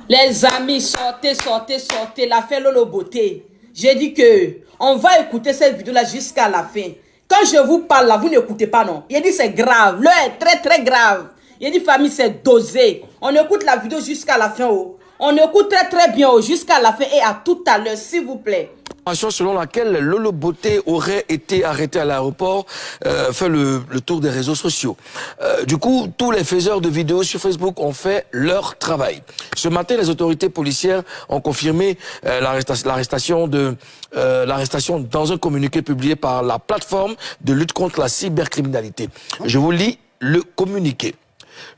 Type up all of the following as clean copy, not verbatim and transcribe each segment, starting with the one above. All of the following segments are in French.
Les amis, sortez, sortez, sortez, l'affaire Lolo Beauté. J'ai dit que on va écouter cette vidéo-là jusqu'à la fin. Quand je vous parle là, vous n'écoutez pas, non. Il dit c'est grave, l'heure est très très grave. Il dit famille, c'est dosé. On écoute la vidéo jusqu'à la fin, oh. On écoute très très bien, oh, jusqu'à la fin et à tout à l'heure, s'il vous plaît. Selon laquelle Lolo Beauté aurait été arrêté à l'aéroport, fait le tour des réseaux sociaux. Du coup, tous les faiseurs de vidéos sur Facebook ont fait leur travail. Ce matin, les autorités policières ont confirmé l'arrestation dans un communiqué publié par la plateforme de lutte contre la cybercriminalité. Je vous lis le communiqué.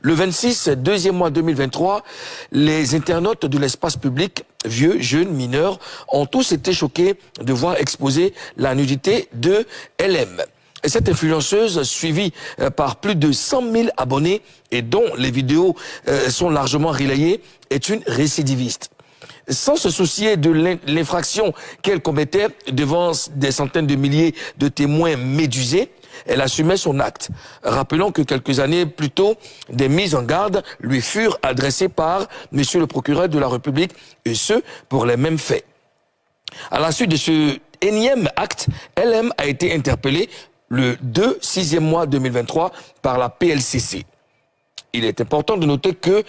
Le 26, deuxième mois 2023, les internautes de l'espace public, vieux, jeunes, mineurs, ont tous été choqués de voir exposer la nudité de LM. Et cette influenceuse, suivie par plus de 100 000 abonnés et dont les vidéos sont largement relayées, est une récidiviste. Sans se soucier de l'infraction qu'elle commettait devant des centaines de milliers de témoins médusés, elle assumait son acte. Rappelons que quelques années plus tôt, des mises en garde lui furent adressées par monsieur le procureur de la République, et ce, pour les mêmes faits. À la suite de ce énième acte, LM a été interpellée le 2/6e mois 2023 par la PLCC. Il est important de noter que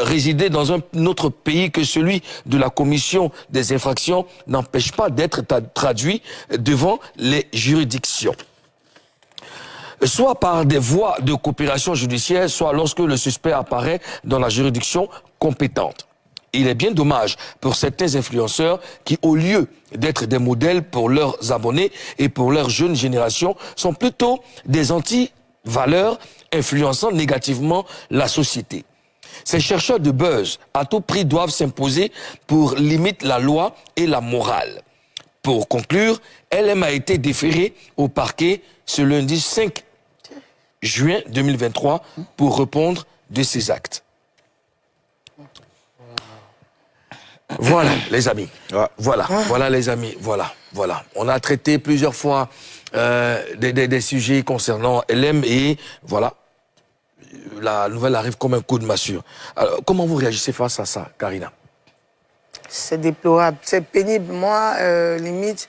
résider dans un autre pays que celui de la commission des infractions n'empêche pas d'être traduit devant les juridictions. Soit par des voies de coopération judiciaire, soit lorsque le suspect apparaît dans la juridiction compétente. Il est bien dommage pour certains influenceurs qui, au lieu d'être des modèles pour leurs abonnés et pour leur jeune génération, sont plutôt des anti-valeurs influençant négativement la société. Ces chercheurs de buzz, à tout prix, doivent s'imposer pour limiter la loi et la morale. Pour conclure, LM a été déféré au parquet ce lundi 5 juin 2023 pour répondre de ses actes. Voilà, les amis. Voilà, les amis. Voilà. On a traité plusieurs fois des sujets concernant LM et voilà, la nouvelle arrive comme un coup de massue. Alors, comment vous réagissez face à ça, Karina? C'est déplorable, c'est pénible. Moi, limite,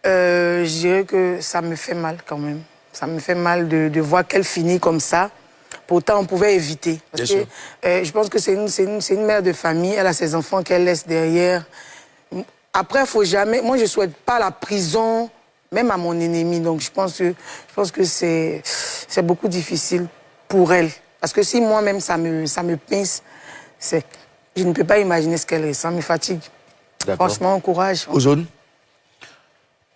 je dirais que ça me fait mal quand même. Ça me fait mal de voir qu'elle finit comme ça. Pourtant, on pouvait éviter. Parce que, je pense que c'est une mère de famille. Elle a ses enfants qu'elle laisse derrière. Après, il ne faut jamais... Moi, je ne souhaite pas la prison, même à mon ennemi. Donc, je pense que c'est beaucoup difficile pour elle. Parce que si moi-même, ça me pince, je ne peux pas imaginer ce qu'elle ressent. Ça me fatigue. Franchement, courage. Ozone?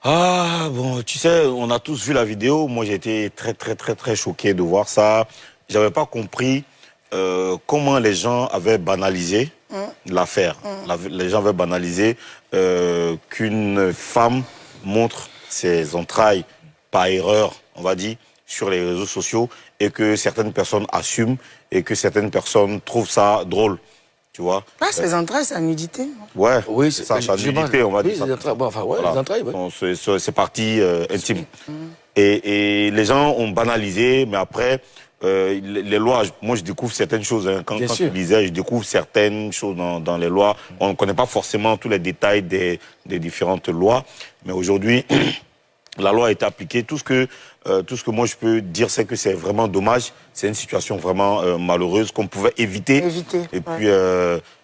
Ah, bon, tu sais, on a tous vu la vidéo. Moi, j'ai été très choqué de voir ça. J'avais pas compris comment les gens avaient banalisé l'affaire. Les gens avaient banalisé qu'une femme montre ses entrailles par erreur, on va dire, sur les réseaux sociaux et que certaines personnes assument et que certaines personnes trouvent ça drôle. Tu vois? Ah, ses entrailles, c'est la nudité. Ouais, oui, c'est ça, sa nudité, on va dire. Oui, les entrailles, voilà. Les entrailles, ouais. C'est partie intime. Et les gens ont banalisé, mais après, les lois, moi je découvre certaines choses. Hein. Quand tu lisais, je découvre certaines choses dans les lois. On ne connaît pas forcément tous les détails des différentes lois, mais aujourd'hui, la loi a été appliquée. Tout ce que moi je peux dire, c'est que c'est vraiment dommage. C'est une situation vraiment malheureuse qu'on pouvait éviter. Et puis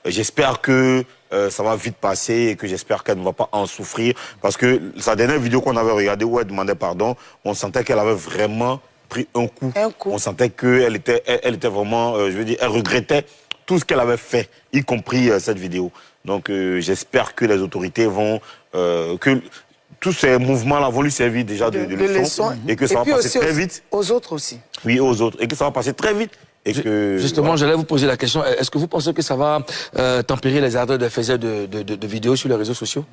j'espère que ça va vite passer et que j'espère qu'elle ne va pas en souffrir. Parce que sa dernière vidéo qu'on avait regardée où elle demandait pardon, on sentait qu'elle avait vraiment pris un coup. On sentait qu'elle était vraiment, je veux dire, elle regrettait tout ce qu'elle avait fait, y compris cette vidéo. Donc j'espère que les autorités vont... que tous ces mouvements-là vont lui servir déjà de leçon et que ça va passer très vite. Aux autres aussi. Oui, aux autres. Et que ça va passer très vite. Et que, justement, j'allais vous poser la question. Est-ce que vous pensez que ça va tempérer les ardeurs de faiseurs de vidéos sur les réseaux sociaux?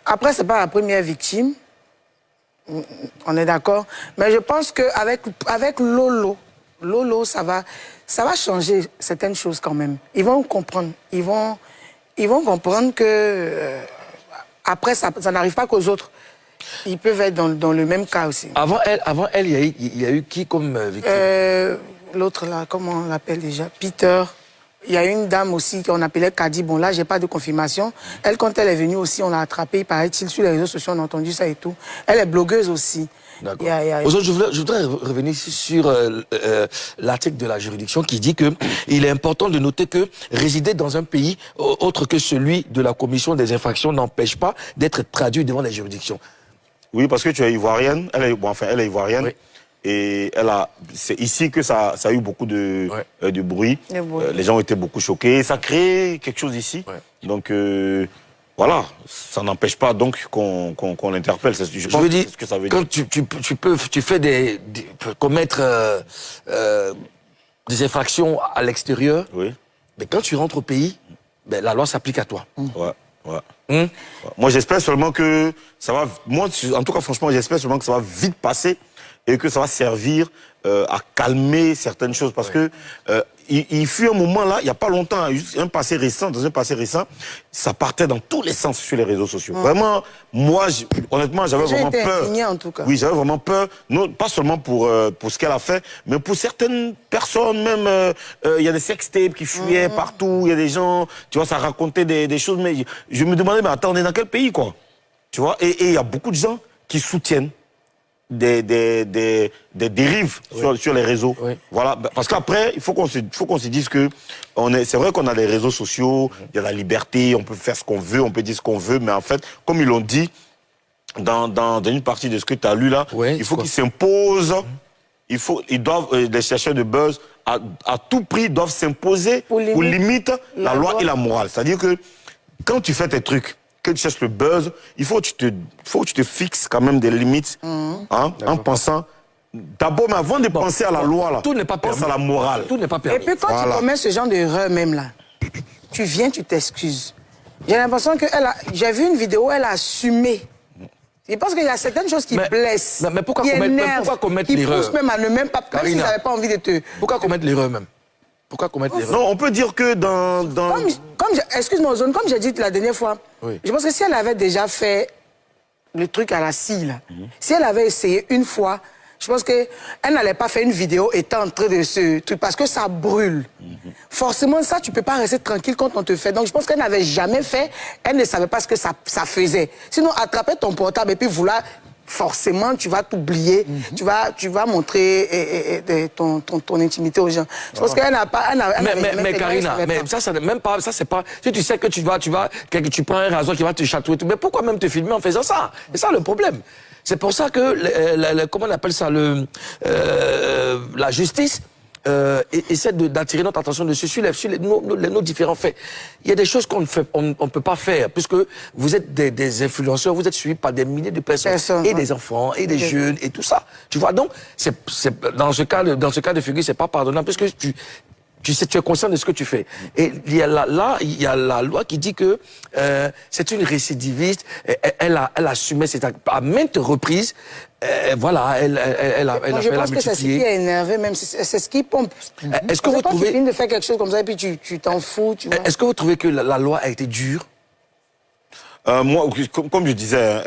Après, ce n'est pas la première victime. On est d'accord. Mais je pense qu'avec Lolo, ça va changer certaines choses quand même. Ils vont comprendre. Ils vont comprendre que après, ça n'arrive pas qu'aux autres. Ils peuvent être dans le même cas aussi. Avant elle, il y a eu qui comme victime? L'autre là, comment on l'appelle déjà? Peter. Il y a une dame aussi qu'on appelait Kadi. Bon, là, j'ai pas de confirmation. Elle, quand elle est venue aussi, on l'a attrapée, paraît-il, sur les réseaux sociaux, on a entendu ça et tout. Elle est blogueuse aussi. D'accord. Aujourd'hui, je voudrais revenir sur l'article de la juridiction qui dit que il est important de noter que résider dans un pays autre que celui de la commission des infractions n'empêche pas d'être traduit devant les juridictions. Oui, parce que tu es ivoirienne, elle est ivoirienne. Oui. Et c'est ici que ça a eu beaucoup de bruit. Les gens ont été beaucoup choqués. Ça crée quelque chose ici. Ouais. Donc, voilà, ça n'empêche pas donc qu'on l'interpelle. Je veux dire, ce que ça veut dire. Quand tu fais commettre des infractions à l'extérieur, oui. Mais quand tu rentres au pays, ben, la loi s'applique à toi. Ouais. Ouais. Moi, j'espère seulement que ça va... Moi, en tout cas, franchement, j'espère seulement que ça va vite passer et que ça va servir à calmer certaines choses. Parce que il fut un moment là, il n'y a pas longtemps, dans un passé récent, ça partait dans tous les sens sur les réseaux sociaux. Vraiment, moi, honnêtement, j'avais vraiment peur. En tout cas. Oui, j'avais vraiment peur, non, pas seulement pour ce qu'elle a fait, mais pour certaines personnes, même, il y a des sextapes qui fuyaient partout, il y a des gens, tu vois, ça racontait des choses, mais je me demandais, mais attends, on est dans quel pays, quoi? Tu vois, et il y a beaucoup de gens qui soutiennent des dérives sur les réseaux. Oui. Voilà, parce qu'après, il faut qu'on se dise que c'est vrai qu'on a les réseaux sociaux, il y a la liberté, on peut faire ce qu'on veut, on peut dire ce qu'on veut, mais en fait, comme ils l'ont dit dans une partie de ce que tu as lu là, il faut qu'ils s'imposent, les chercheurs de buzz, à tout prix, doivent s'imposer pour limiter la loi et la morale. C'est-à-dire que quand tu fais tes trucs, que tu cherches le buzz, il faut que tu te fixes quand même des limites, hein, en pensant... D'abord, mais avant de penser à la loi, là, tout n'est pas permis. Pense à la morale. Tout n'est pas permis. Et puis quand tu commets ce genre d'erreur même là, tu viens, tu t'excuses. J'ai l'impression que j'ai vu une vidéo, elle a assumé. Je pense qu'il y a certaines choses qui blessent, mais pourquoi qui commettre l'erreur? Qui poussent même à ne même pas... Même si n'avais pas envie de te... Pourquoi commettre l'erreur même? Pourquoi commettre l'erreur? Non, on peut dire que excuse-moi, Ozone, comme j'ai dit la dernière fois, je pense que si elle avait déjà fait le truc à la scie, là, si elle avait essayé une fois, je pense qu'elle n'allait pas faire une vidéo étant en train de ce truc, parce que ça brûle. Forcément, ça, tu peux pas rester tranquille quand on te fait. Donc, je pense qu'elle n'avait jamais fait, elle ne savait pas ce que ça faisait. Sinon, attraper ton portable et puis vouloir... Forcément, tu vas t'oublier, tu vas montrer ton intimité aux gens. Je pense qu'elle n'a pas... Mais Karina, ça c'est pas... Si tu sais que tu prends un rasoir qui va te chatouiller, mais pourquoi même te filmer en faisant ça? C'est ça le problème. C'est pour ça que, comment on appelle ça, la justice essaie d'attirer notre attention dessus sur nos différents faits. Il y a des choses qu'on ne peut pas faire, puisque vous êtes des influenceurs, vous êtes suivis par des milliers de personnes, et des enfants, et des jeunes, et tout ça. Tu vois, donc, dans ce cas de figure, c'est pas pardonnable, puisque tu es conscient de ce que tu fais. Et il y a la loi qui dit que c'est une récidiviste, elle a assumé cette acte à maintes reprises. Voilà, elle a fait la multiplier. Je pense que c'est ce qui est énervé, même c'est ce qui pompe. Est-ce que vous trouvez... tu finis de faire quelque chose comme ça et puis tu t'en fous, tu vois. Est-ce que vous trouvez que la loi a été dure? Moi, comme je disais,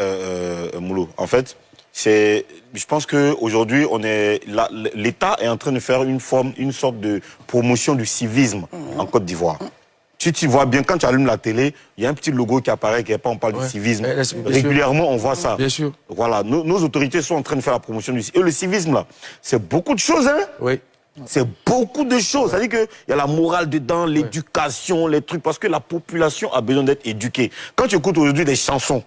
Moulou, en fait, je pense qu'aujourd'hui, l'État est en train de faire une sorte de promotion du civisme en Côte d'Ivoire. Tu vois bien, quand tu allumes la télé, il y a un petit logo qui apparaît, on parle du civisme. Régulièrement, on voit ça. Bien sûr. Voilà, nos autorités sont en train de faire la promotion du civisme. Et le civisme, là, c'est beaucoup de choses, hein? Oui. C'est beaucoup de choses. C'est-à-dire qu'il y a la morale dedans, l'éducation, les trucs, parce que la population a besoin d'être éduquée. Quand tu écoutes aujourd'hui des chansons,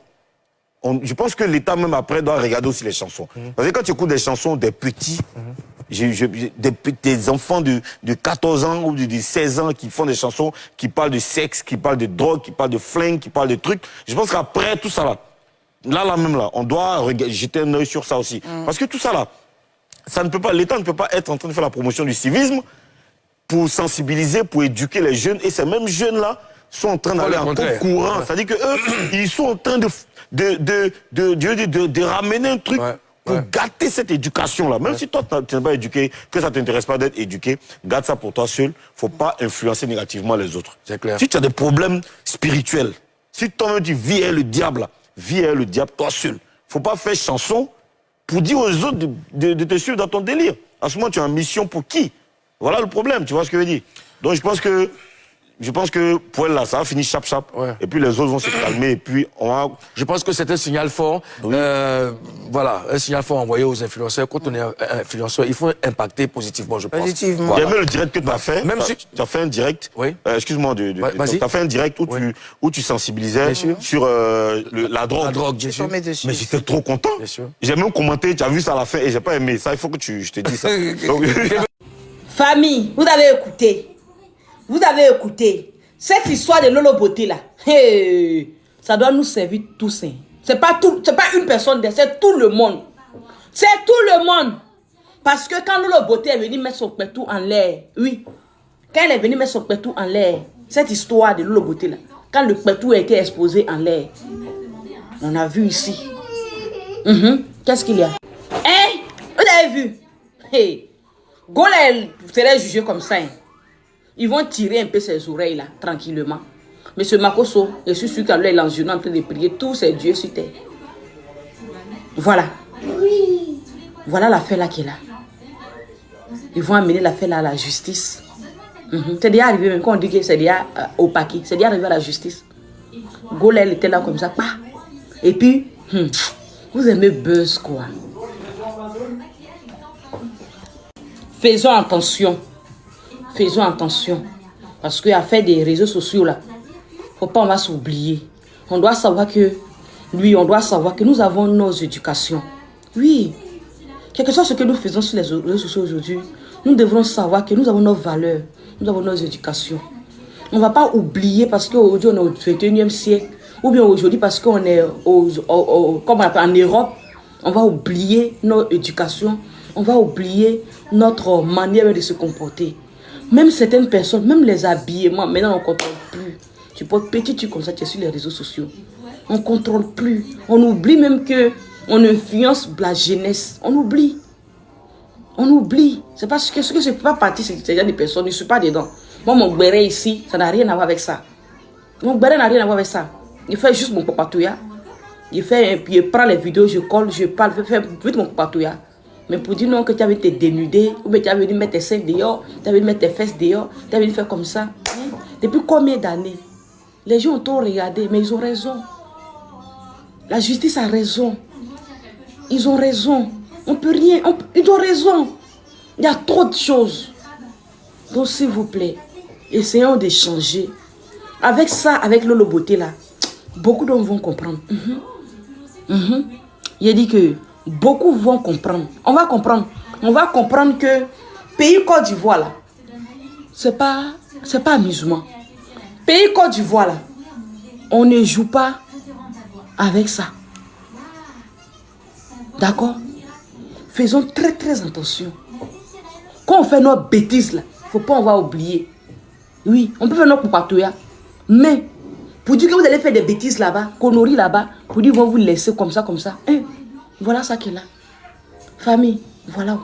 je pense que l'État, même après, doit regarder aussi les chansons. Parce que quand tu écoutes des chansons des petits, des enfants de 14 ans ou de 16 ans qui font des chansons qui parlent de sexe, qui parlent de drogue, qui parlent de flingue, qui parlent de trucs, je pense qu'après tout ça là, on doit jeter un œil sur ça aussi. Parce que tout ça là, l'État ne peut pas être en train de faire la promotion du civisme pour sensibiliser, pour éduquer les jeunes. Et ces mêmes jeunes-là sont en train d'aller en courant. C'est-à-dire qu'eux, ils sont en train de ramener un truc pour gâter cette éducation-là. Même si toi, tu n'es pas éduqué, que ça ne t'intéresse pas d'être éduqué, garde ça pour toi seul. Il ne faut pas influencer négativement les autres. C'est clair. Si tu as des problèmes spirituels, si toi-même tu vis avec le diable, vis avec le diable toi seul. Il ne faut pas faire chanson pour dire aux autres de te suivre dans ton délire. À ce moment, tu as une mission pour qui? Voilà le problème, tu vois ce que je veux dire? Donc je pense que je pense que pour elle, là, ça va finir chap-chap. Ouais. Et puis les autres vont se calmer. Et puis on va... Je pense que c'est un signal fort. Oui. Voilà, un signal fort envoyé aux influenceurs. Quand on est influenceur, il faut impacter positivement, je pense. Positivement. Voilà. J'ai aimé le direct que tu as fait. Même si... Tu as fait un direct. Oui. Excuse-moi. Tu as fait un direct où tu sensibilisais sur la drogue. La drogue, bien sûr. Mais Mais j'étais trop content. Bien sûr. J'ai même commenté, tu as vu ça à la fin et j'ai pas aimé. Ça, il faut que je te dise ça. Donc, Famille, vous avez écouté. Vous avez écouté. Cette histoire de Lolo Beauté là, hey, ça doit nous servir tous. Hein. C'est pas une personne, c'est tout le monde. C'est tout le monde. Parce que quand Lolo Beauté est venue mettre son pétou en l'air, oui, quand elle est venue mettre son pétou en l'air, cette histoire de Lolo Beauté là, quand le pétou a été exposé en l'air, on a vu ici. Qu'est-ce qu'il y a? Hein? Vous avez vu? Hey. Golel serait jugé comme ça. Hein. Ils vont tirer un peu ses oreilles là, tranquillement. Monsieur Makosso, je suis sûr qu'elle est en train de prier tous ces dieux sur terre. Voilà. Voilà l'affaire là qui est là. Ils vont amener l'affaire là à la justice. C'est déjà arrivé, même quand on dit que c'est déjà au paquet, c'est déjà arrivé à la justice. Golel était là comme ça. Bah. Et puis, vous aimez buzz quoi. Faisons attention. Faisons attention. Parce qu'à faire des réseaux sociaux là, faut pas on va s'oublier. On doit savoir que, on doit savoir que nous avons nos éducations. Oui. Quelque chose ce que nous faisons sur les réseaux sociaux aujourd'hui, nous devrons savoir que nous avons nos valeurs, nous avons nos éducations. On ne va pas oublier parce qu'aujourd'hui on est au 21e siècle, ou bien aujourd'hui parce qu'on est comme on appelle, en Europe, on va oublier nos éducations, on va oublier notre manière de se comporter. Même certaines personnes, même les habillements, maintenant on ne contrôle plus. Tu portes petit truc comme ça, tu es sur les réseaux sociaux. On ne contrôle plus. On oublie même que on influence la jeunesse. On oublie. On oublie. C'est parce que ce que je ne peux pas partir, c'est déjà des personnes, je ne suis pas dedans. Moi, mon béret ici, ça n'a rien à voir avec ça. Mon béret n'a rien à voir avec ça. Il fait juste mon papatouya. Il prend les vidéos, je colle, je parle, je fais vite mon papatouya. Mais pour dire non que tu as envie de te dénuder, ou bien tu as envie de mettre tes seins dehors, tu as envie de mettre tes fesses dehors, tu as envie de faire comme ça. Hein? Depuis combien d'années? Les gens ont tout regardé, mais ils ont raison. La justice a raison. Ils ont raison. On peut rien. Ils ont raison. Il y a trop de choses. Donc s'il vous plaît, essayons de changer. Avec ça, avec Lolo Beauté là, beaucoup d'hommes vont comprendre. Il a dit que beaucoup vont comprendre. On va comprendre. On va comprendre que pays Côte d'Ivoire là, c'est pas amusement. Pays Côte d'Ivoire là, on ne joue pas avec ça. D'accord? Faisons très très attention. Quand on fait nos bêtises là, faut pas on va oublier. Oui, on peut faire notre papatouya. Mais pour dire que vous allez faire des bêtises là-bas, conneries là-bas, pour dire qu'ils vont vous laisser comme ça, comme ça. Hein? Voilà ça qui est là. Famille, voilà.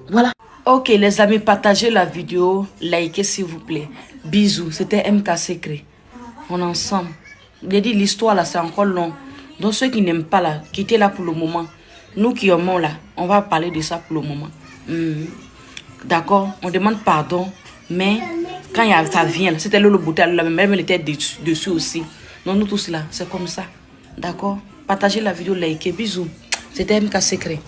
Voilà. Ok les amis, partagez la vidéo, likez s'il vous plaît. Bisous, c'était MK Secret. On est ensemble. J'ai dit l'histoire là, c'est encore long. Donc ceux qui n'aiment pas là, quittez là pour le moment. Nous qui aimons là, on va parler de ça pour le moment. D'accord, on demande pardon, mais quand ça vient, c'était Lolo Beauté, même elle était dessus aussi. Donc nous tous là, c'est comme ça. D'accord, partagez la vidéo, likez, bisous. C'était MK Secret.